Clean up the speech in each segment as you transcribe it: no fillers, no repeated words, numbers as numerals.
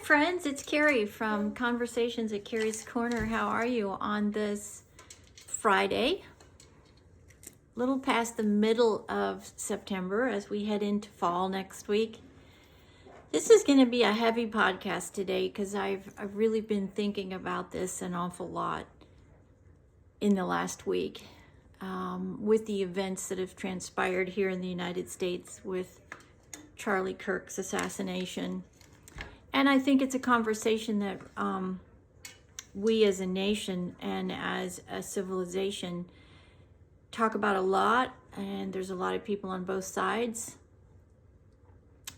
friends, it's Kerrie from Conversations at Kerrie's Korner. How are you on this Friday? Little past the middle of September as we head into fall next week. This is going to be a heavy podcast today because I've really been thinking about this an awful lot in the last week with the events that have transpired here in the United States with Charlie Kirk's assassination. And I think it's a conversation that we as a nation and as a civilization talk about a lot, and there's a lot of people on both sides.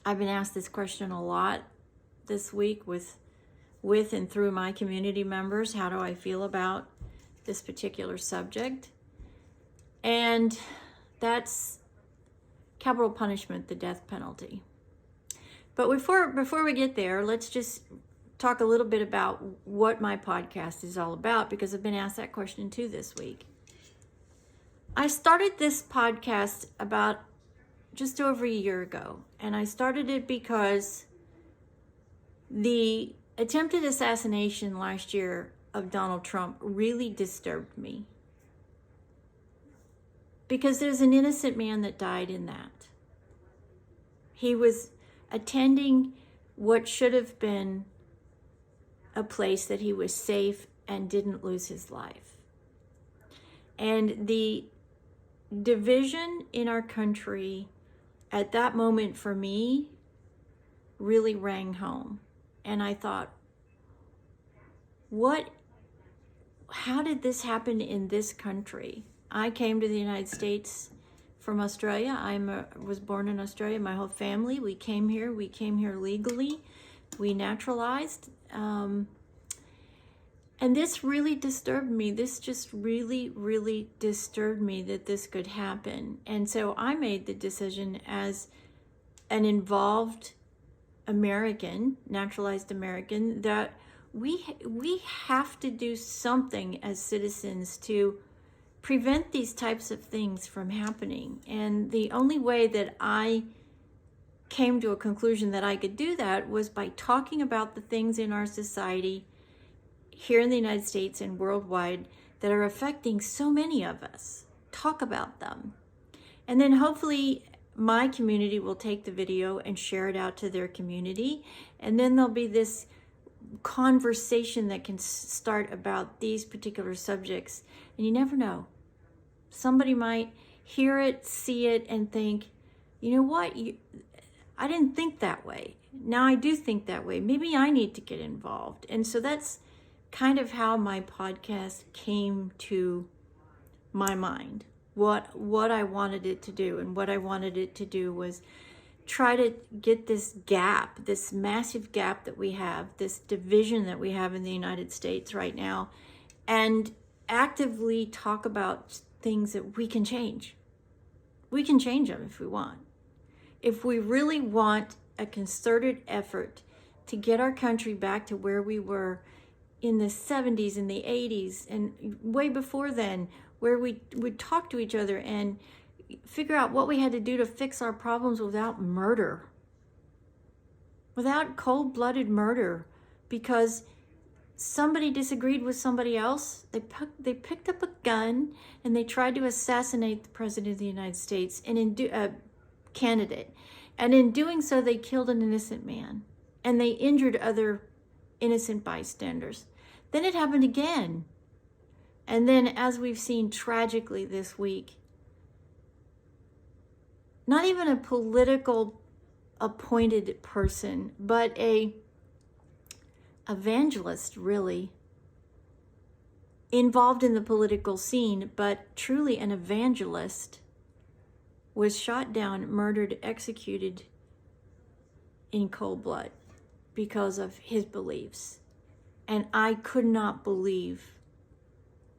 I've been asked this question a lot this week with and through my community members. How do I feel about this particular subject? And that's capital punishment, the death penalty. But before we get there, let's just talk a little bit about what my podcast is all about, because I've been asked that question too this week. I started this podcast about just over a year ago, and I started it because the attempted assassination last year of Donald Trump really disturbed me, because there's an innocent man that died in that. He was attending what should have been a place that he was safe and didn't lose his life. And the division in our country at that moment for me really rang home. And I thought, how did this happen in this country? I came to the United States from Australia. I was born in Australia. My whole family, we came here legally. We naturalized. And this really disturbed me. This just really, really disturbed me that this could happen. And so I made the decision as an involved American, naturalized American, that we have to do something as citizens to prevent these types of things from happening. And the only way that I came to a conclusion that I could do that was by talking about the things in our society here in the United States and worldwide that are affecting so many of us. Talk about them. And then hopefully my community will take the video and share it out to their community. And then there'll be this conversation that can start about these particular subjects. And you never know. Somebody might hear it, see it, and think, you know what? I didn't think that way. Now I do think that way. Maybe I need to get involved. And so that's kind of how my podcast came to my mind. What I wanted it to do. And what I wanted it to do was try to get this gap, this massive gap that we have, this division that we have in the United States right now, and actively talk about things that we can change. We can change them if we want. If we really want a concerted effort to get our country back to where we were in the 70s and the 80s and way before then, where we would talk to each other and figure out what we had to do to fix our problems without murder, without cold-blooded murder, because somebody disagreed with somebody else. They picked up a gun and they tried to assassinate the president of the United States and candidate. And in doing so, they killed an innocent man and they injured other innocent bystanders. Then it happened again. And then, as we've seen tragically this week, not even a political appointed person, but a evangelist, really, involved in the political scene, but truly an evangelist, was shot down, murdered, executed in cold blood because of his beliefs. And I could not believe,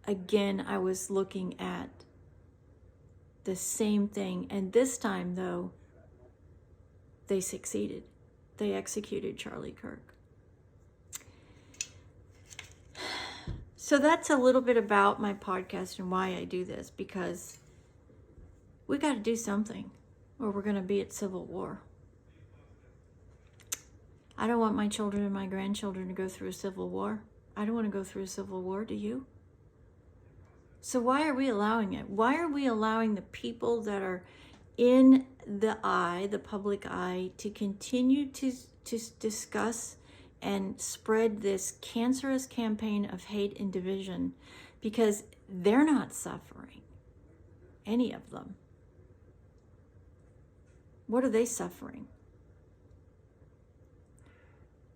again, I was looking at the same thing. And this time, though, they succeeded. They executed Charlie Kirk. So that's a little bit about my podcast and why I do this, because we got to do something or we're going to be at civil war. I don't want my children and my grandchildren to go through a civil war. I don't want to go through a civil war, do you? So why are we allowing it? Why are we allowing the people that are in the eye, the public eye, to continue to discuss and spread this cancerous campaign of hate and division? Because they're not suffering, any of them. What are they suffering?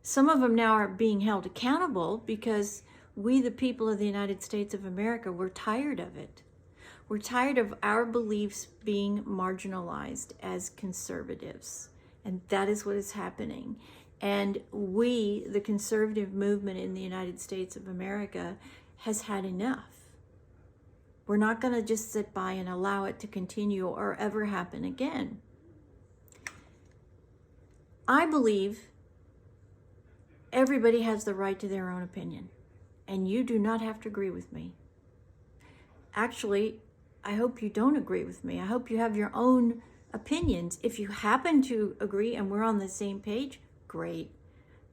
Some of them now are being held accountable because we, the people of the United States of America, we're tired of it. We're tired of our beliefs being marginalized as conservatives. And that is what is happening. And we, the conservative movement in the United States of America, has had enough. We're not going to just sit by and allow it to continue or ever happen again. I believe everybody has the right to their own opinion, and you do not have to agree with me. Actually, I hope you don't agree with me. I hope you have your own opinions. If you happen to agree and we're on the same page, great.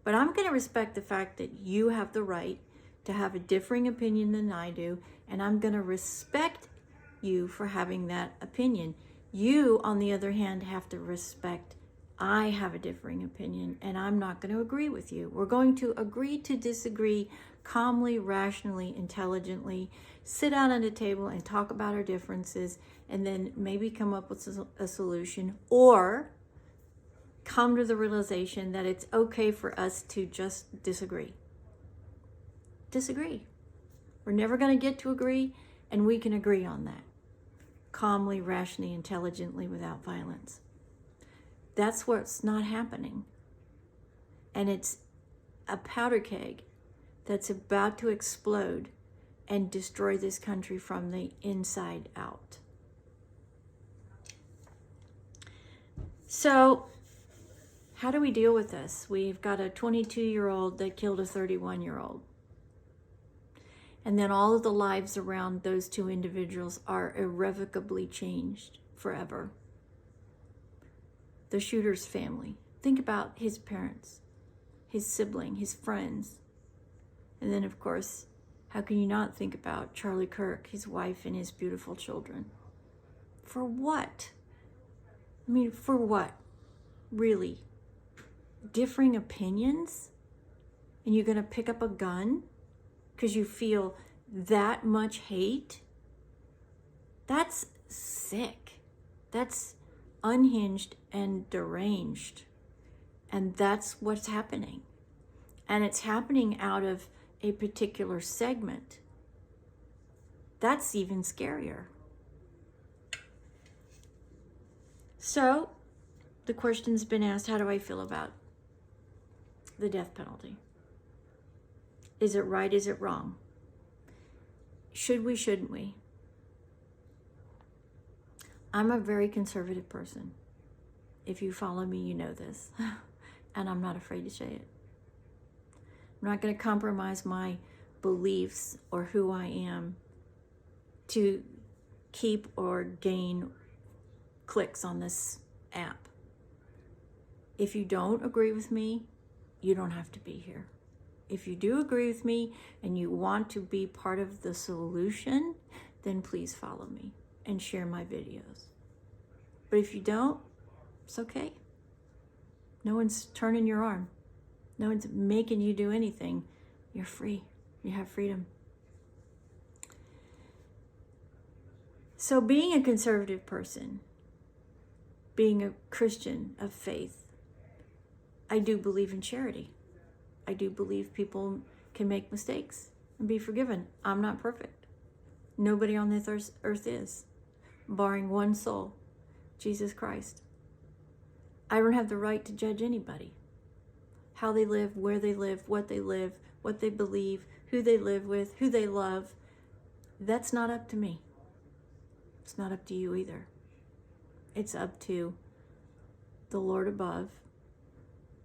But I'm going to respect the fact that you have the right to have a differing opinion than I do, and I'm going to respect you for having that opinion. You, on the other hand, have to respect I have a differing opinion, and I'm not going to agree with you. We're going to agree to disagree calmly, rationally, intelligently, sit down at a table and talk about our differences, and then maybe come up with a solution, or come to the realization that it's okay for us to just disagree. Disagree. We're never going to get to agree, and we can agree on that. Calmly, rationally, intelligently, without violence. That's what's not happening. And it's a powder keg that's about to explode and destroy this country from the inside out. So, how do we deal with this? We've got a 22-year-old that killed a 31-year-old. And then all of the lives around those two individuals are irrevocably changed forever. The shooter's family. Think about his parents, his sibling, his friends. And then, of course, how can you not think about Charlie Kirk, his wife, and his beautiful children? For what? I mean, for what? Really? Differing opinions? And you're going to pick up a gun because you feel that much hate? That's sick. That's unhinged and deranged. And that's what's happening. And it's happening out of a particular segment. That's even scarier. So, the question's been asked, how do I feel about the death penalty? Is it right? Is it wrong? Should we, shouldn't we? I'm a very conservative person. If you follow me, you know this. And I'm not afraid to say it. I'm not going to compromise my beliefs or who I am to keep or gain clicks on this app. If you don't agree with me, you don't have to be here. If you do agree with me and you want to be part of the solution, then please follow me and share my videos. But if you don't, it's okay. No one's turning your arm. No one's making you do anything. You're free. You have freedom. So being a conservative person, being a Christian of faith, I do believe in charity. I do believe people can make mistakes and be forgiven. I'm not perfect. Nobody on this earth is, barring one soul, Jesus Christ. I don't have the right to judge anybody. How they live, where they live, what they believe, who they live with, who they love. That's not up to me. It's not up to you either. It's up to the Lord above,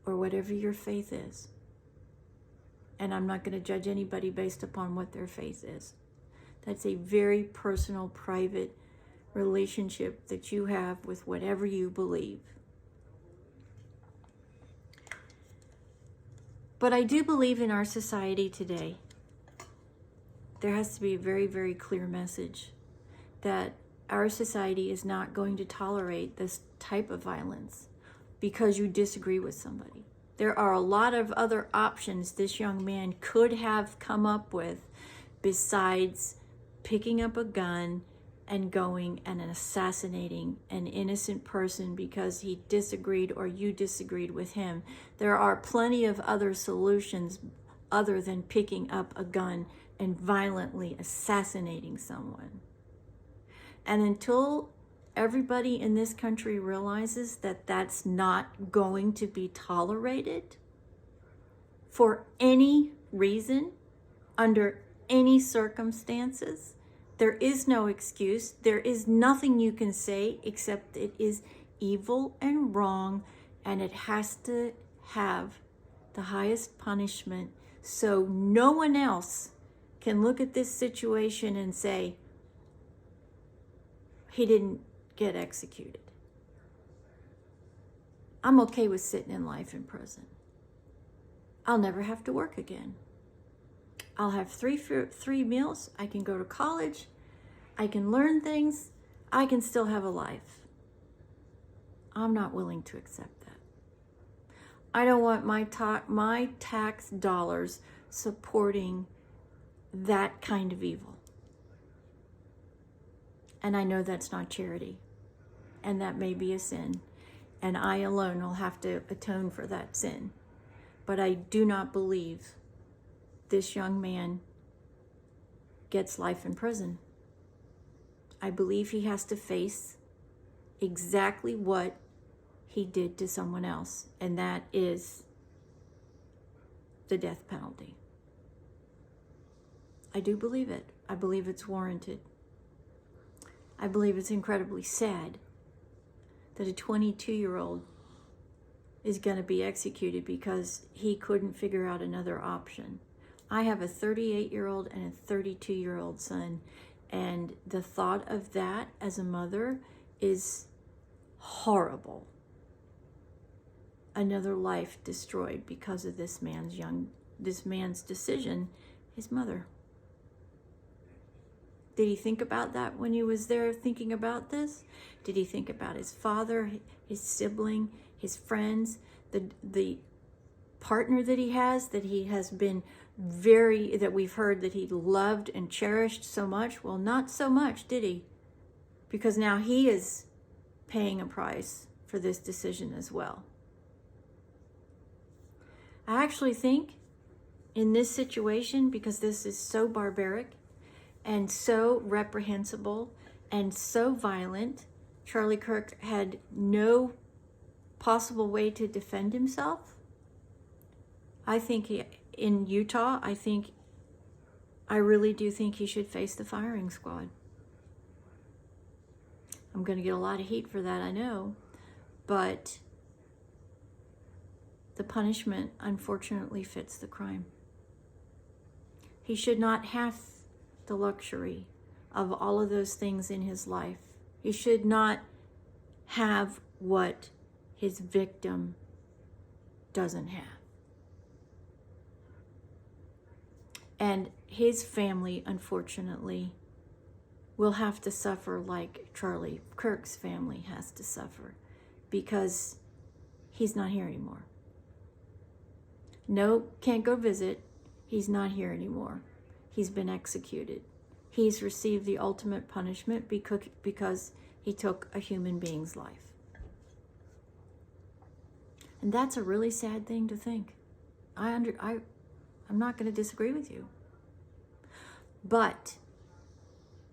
or whatever your faith is. And I'm not going to judge anybody based upon what their faith is. That's a very personal, private relationship that you have with whatever you believe. But I do believe in our society today, there has to be a very, very clear message that our society is not going to tolerate this type of violence because you disagree with somebody. There are a lot of other options this young man could have come up with besides picking up a gun and going and assassinating an innocent person because he disagreed or you disagreed with him. There are plenty of other solutions other than picking up a gun and violently assassinating someone. And until everybody in this country realizes that that's not going to be tolerated for any reason, under any circumstances, there is no excuse. There is nothing you can say except it is evil and wrong, and it has to have the highest punishment so no one else can look at this situation and say, he didn't get executed. I'm okay with sitting in life in prison. I'll never have to work again. I'll have three meals. I can go to college. I can learn things. I can still have a life. I'm not willing to accept that. I don't want my tax dollars supporting that kind of evil. And I know that's not charity. And that may be a sin. And I alone will have to atone for that sin. But I do not believe this young man gets life in prison. I believe he has to face exactly what he did to someone else, and that is the death penalty. I do believe it. I believe it's warranted. I believe it's incredibly sad that a 22-year-old is going to be executed because he couldn't figure out another option. I have a 38-year-old and a 32-year-old son, and the thought of that as a mother is horrible. Another life destroyed because of this man's decision, his mother. Did he think about that when he was there thinking about this? Did he think about his father, his sibling, his friends, the partner that he has been that we've heard that he loved and cherished so much? Well, not so much, did he? Because now he is paying a price for this decision as well. I actually think in this situation, because this is so barbaric and so reprehensible and so violent, Charlie Kirk had no possible way to defend himself. I think in Utah, I really do think he should face the firing squad. I'm going to get a lot of heat for that, I know, but the punishment unfortunately fits the crime. He should not have the luxury of all of those things in his life. He should not have what his victim doesn't have. And his family, unfortunately, will have to suffer like Charlie Kirk's family has to suffer because he's not here anymore. No, can't go visit. He's not here anymore. He's been executed. He's received the ultimate punishment because he took a human being's life. And that's a really sad thing to think. I'm not going to disagree with you. But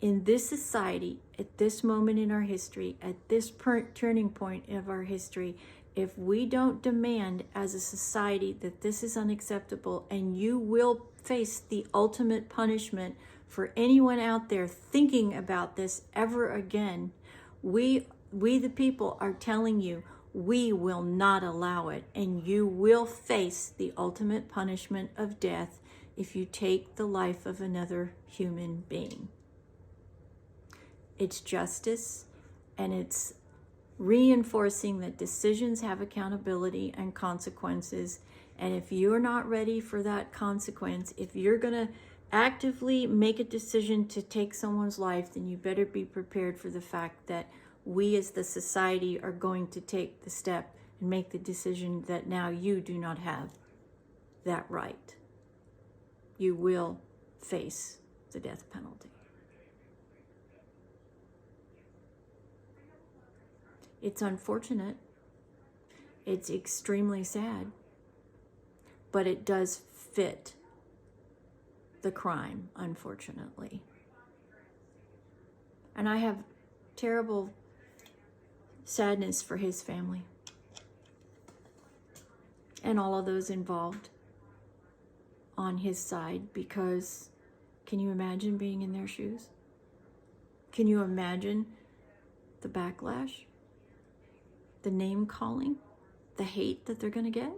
in this society, at this moment in our history, at this turning point of our history, if we don't demand as a society that this is unacceptable and you will face the ultimate punishment for anyone out there thinking about this ever again, we the people are telling you we will not allow it, and you will face the ultimate punishment of death if you take the life of another human being. It's justice, and it's reinforcing that decisions have accountability and consequences. And if you're not ready for that consequence, if you're going to actively make a decision to take someone's life, then you better be prepared for the fact that we as the society are going to take the step and make the decision that now you do not have that right. You will face the death penalty. It's unfortunate. It's extremely sad. But it does fit the crime, unfortunately. And I have terrible sadness for his family and all of those involved on his side, because can you imagine being in their shoes? Can you imagine the backlash, the name calling, the hate that they're going to get?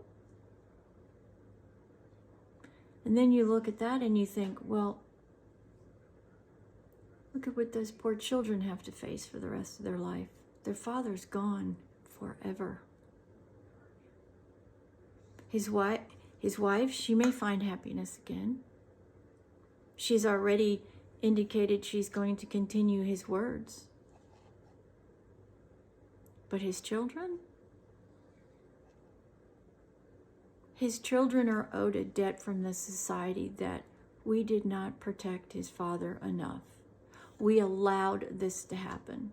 And then you look at that and you think, well, look at what those poor children have to face for the rest of their life. Their father's gone forever. His wife, she may find happiness again. She's already indicated she's going to continue his words. But his children? His children are owed a debt from the society that we did not protect his father enough. We allowed this to happen.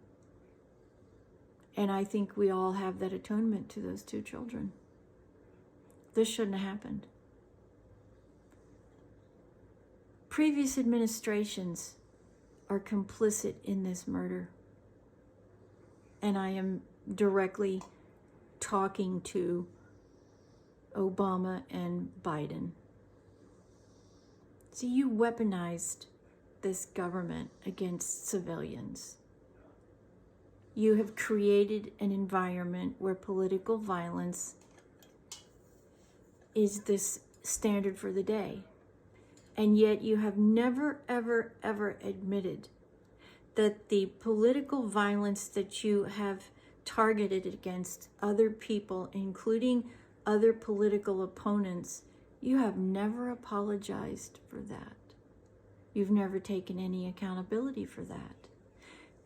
And I think we all have that atonement to those two children. This shouldn't have happened. Previous administrations are complicit in this murder. And I am directly talking to Obama and Biden. See, you weaponized this government against civilians. You have created an environment where political violence is this standard for the day. And yet you have never, ever, ever admitted that the political violence that you have targeted against other people, including other political opponents, you have never apologized for that. You've never taken any accountability for that.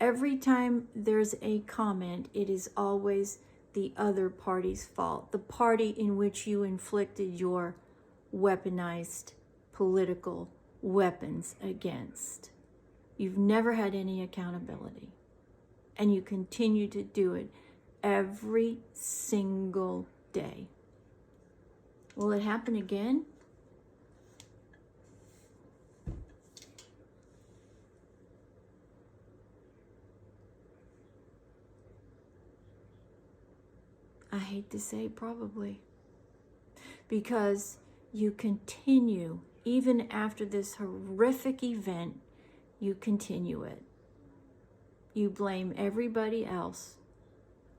Every time there's a comment, it is always the other party's fault, the party in which you inflicted your weaponized political weapons against. You've never had any accountability, and you continue to do it every single day. Will it happen again? I hate to say probably, because you continue, even after this horrific event, you continue it. You blame everybody else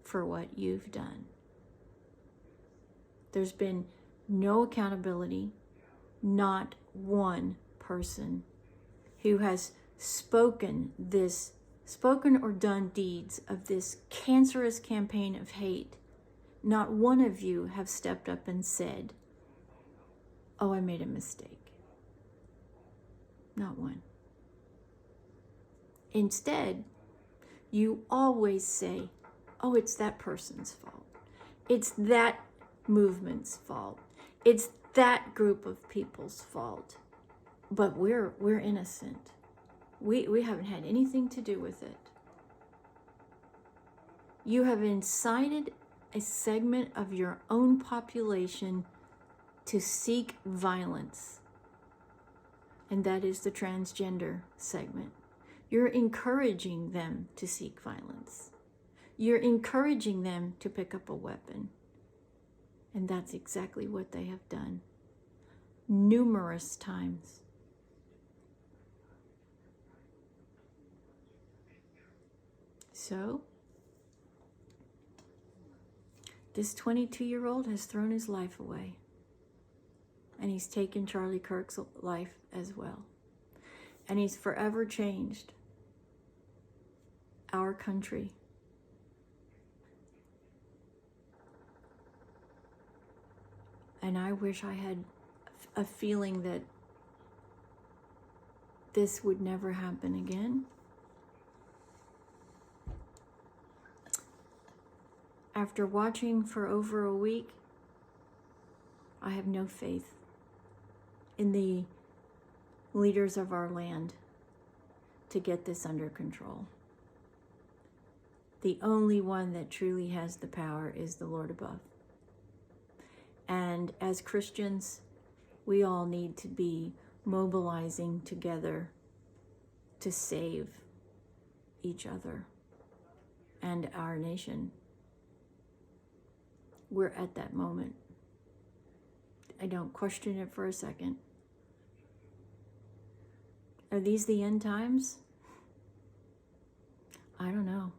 for what you've done. There's been no accountability, not one person who has spoken or done deeds of this cancerous campaign of hate. Not one of you have stepped up and said, oh, I made a mistake. Not one. Instead, you always say, oh, it's that person's fault. It's that movement's fault. It's that group of people's fault. But we're innocent. We haven't had anything to do with it. You have incited a segment of your own population to seek violence. And that is the transgender segment. You're encouraging them to seek violence. You're encouraging them to pick up a weapon. And that's exactly what they have done. Numerous times. So, this 22-year-old has thrown his life away. And he's taken Charlie Kirk's life as well. And he's forever changed our country And I wish I had a feeling that this would never happen again. After watching for over a week, I have no faith in the leaders of our land to get this under control. The only one that truly has the power is the Lord above. And as Christians, we all need to be mobilizing together to save each other and our nation. We're at that moment. I don't question it for a second. Are these the end times? I don't know.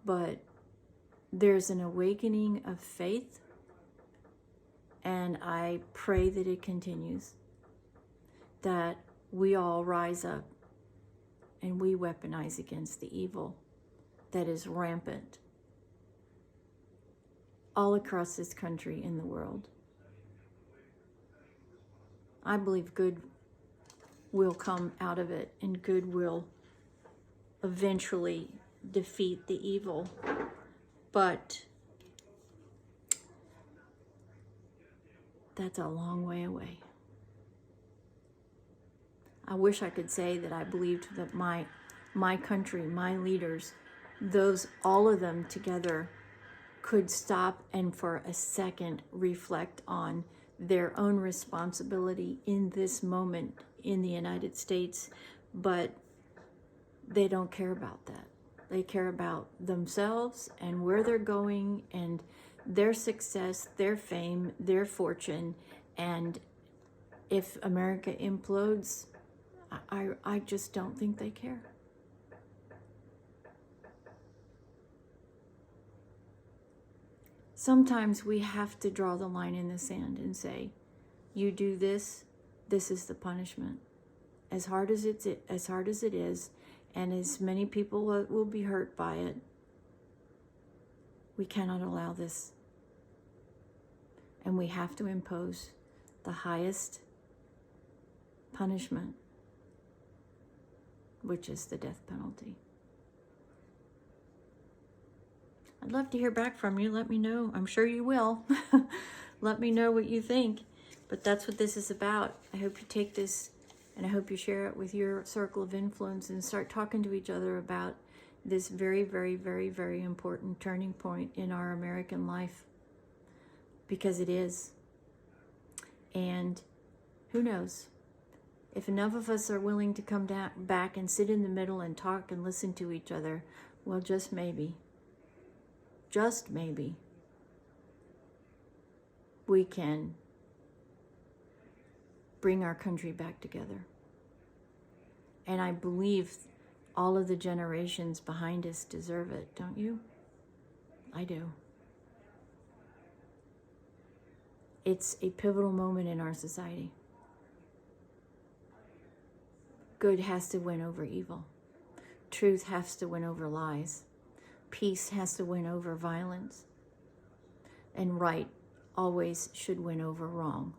But there's an awakening of faith, and I pray that it continues, that we all rise up and we weaponize against the evil that is rampant all across this country and the world. I believe good will come out of it, and good will eventually defeat the evil. But that's a long way away. I wish I could say that I believed that my country, my leaders, all of them together could stop and for a second reflect on their own responsibility in this moment in the United States, but they don't care about that. They care about themselves and where they're going and their success, their fame, their fortune. And if America implodes, I just don't think they care. Sometimes we have to draw the line in the sand and say, you do this, this is the punishment. As hard as it is, and as many people will be hurt by it, we cannot allow this. And we have to impose the highest punishment, which is the death penalty. I'd love to hear back from you. Let me know. I'm sure you will. Let me know what you think. But that's what this is about. I hope you take this and I hope you share it with your circle of influence and start talking to each other about this very, very, very, very important turning point in our American life. Because it is. And who knows? If enough of us are willing to come back and sit in the middle and talk and listen to each other, well, just maybe, we can bring our country back together. And I believe all of the generations behind us deserve it, don't you? I do. It's a pivotal moment in our society. Good has to win over evil. Truth has to win over lies. Peace has to win over violence. And right always should win over wrong.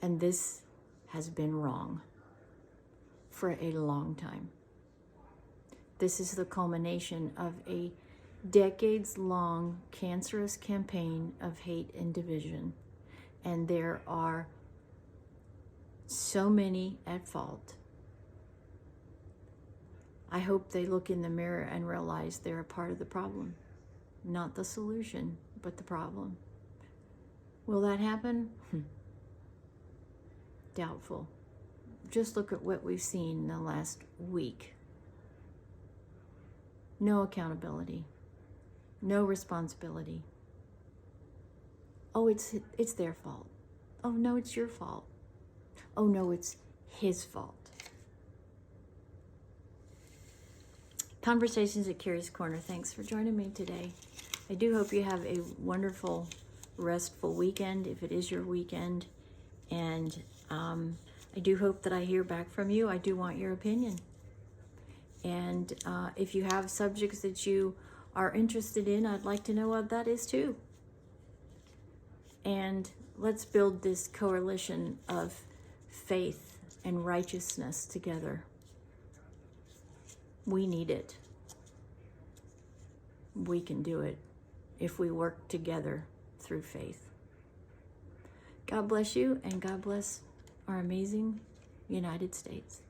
And this has been wrong for a long time. This is the culmination of a decades-long cancerous campaign of hate and division. And there are so many at fault. I hope they look in the mirror and realize they're a part of the problem. Not the solution, but the problem. Will that happen? Doubtful. Just look at what we've seen in the last week. No accountability. No responsibility. Oh, it's their fault. Oh, no, it's your fault. Oh, no, it's his fault. Conversations at Kerrie's Corner. Thanks for joining me today. I do hope you have a wonderful, restful weekend, if it is your weekend. And I do hope that I hear back from you. I do want your opinion. And if you have subjects that you are interested in, I'd like to know what that is too. And let's build this coalition of faith and righteousness together. We need it. We can do it if we work together through faith. God bless you, and God bless our amazing United States.